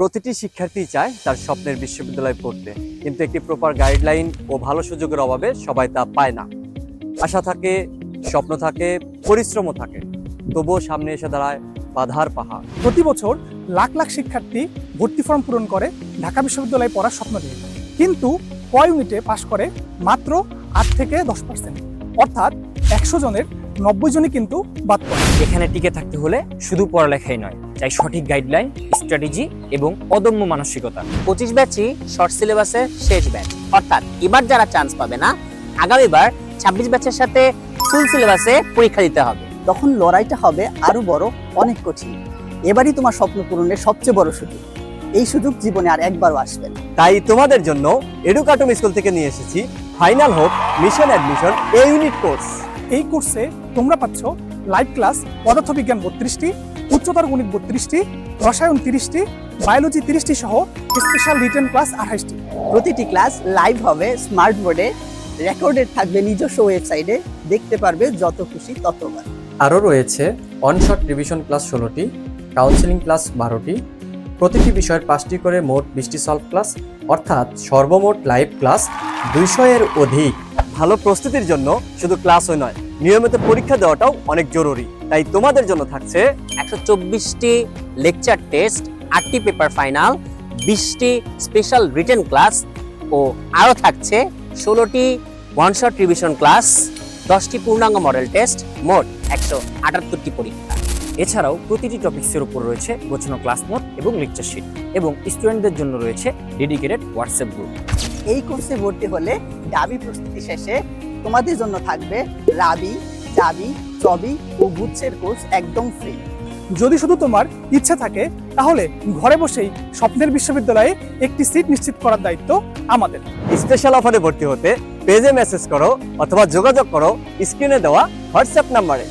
প্রতিটি শিক্ষার্থী চায় তার স্বপ্নের বিশ্ববিদ্যালয়ে পড়তে, কিন্তু একটি প্রপার গাইডলাইন ও ভালো সুযোগের অভাবে সবাই তা পায় না। আশা থাকে, স্বপ্ন থাকে, পরিশ্রমও থাকে, তবুও সামনে এসে দাঁড়ায় বাধার পাহাড়। প্রতি বছর লাখ লাখ শিক্ষার্থী ভর্তি ফর্ম পূরণ করে ঢাকা বিশ্ববিদ্যালয়ে পড়ার স্বপ্ন নিয়ে, কিন্তু ক ইউনিটে পাশ করে মাত্র 8 থেকে 10%, অর্থাৎ 100 জনের 90 জনই কিন্তু বাদ পড়ে। এখানে টিকে থাকতে হলে শুধু পড়ালেখাই নয়, চাই সঠিক গাইডলাইন, স্ট্র্যাটেজি এবং অদম্য মানসিকতা। 25 ব্যাচই শর্ট সিলেবাসের শেষ ব্যাচ, অর্থাৎ এবার যারা চান্স পাবে না, আগামীবার 26 ব্যাচের সাথে ফুল সিলেবাসে পরীক্ষা দিতে হবে। তখন লড়াইটা হবে আরো বড়, অনেক কঠিন। এবারই তোমার স্বপ্ন পূরণের সবচেয়ে বড় সুযোগ। এই সুযোগ জীবনে আর একবারও আসবে না। তাই তোমাদের জন্য এডুকাটম স্কুল থেকে নিয়ে এসেছি ফাইনাল হোপ মিশন অ্যাডমিশন এ ইউনিট কোর্স। এই কোর্সে তোমরা পাচ্ছ লাইভ ক্লাস পদার্থবিজ্ঞান 32টি, উচ্চতর গণিত 32টি, রসায়ন 30টি, বায়োলজি 30টি সহ স্পেশাল রিটেন ক্লাস 28টি। প্রতিটি ক্লাস লাইভ হবে স্মার্ট বোর্ডে, রেকর্ডেড থাকবে নিজস্ব ওয়েবসাইটে, দেখতে পারবে যত খুশি ততবার। আরও রয়েছে অনশট রিভিশন ক্লাস 16টি, কাউন্সেলিং ক্লাস 12টি, প্রতিটি বিষয়ের 5টি করে মোট 20টি সলভ ক্লাস, অর্থাৎ সর্বমোট লাইভ ক্লাস 200 এর অধিক। ভালো প্রস্তুতির জন্য শুধু ক্লাসই নয়, নিয়মিত পরীক্ষা দেওয়াটাও অনেক জরুরি। তাই তোমাদের জন্য থাকছে 124টি লেকচার টেস্ট, 8টি পেপার ফাইনাল, 20টি স্পেশাল রিটেন ক্লাস ও আরও থাকছে 16টি ওয়ান শট রিভিশন ক্লাস, 10টি পূর্ণাঙ্গ মডেল টেস্ট, মোট 178টি পরীক্ষা। এছাড়াও প্রতিটি টপিক্সের উপর রয়েছে গোছানো ক্লাস নোট এবং লেকচার শিট, এবং স্টুডেন্টদের জন্য রয়েছে ডেডিকেটেড হোয়াটসঅ্যাপ গ্রুপ। এই কোর্সে ভর্তি হলে ডাবি প্রস্তুতি শেষে তোমাদের জন্য থাকবে রাবি, জাবি, চবি ও গুচ্ছের কোর্স একদম ফ্রি। যদি শুধু তোমার ইচ্ছা থাকে, তাহলে ঘরে বসেই স্বপ্নের বিশ্ববিদ্যালয়ে একটি সিট নিশ্চিত করার দায়িত্ব আমাদের। স্পেশাল অফারে ভর্তি হতে পেজে মেসেজ করো অথবা যোগাযোগ করো স্ক্রিনে দেওয়া হোয়াটসঅ্যাপ নাম্বারে।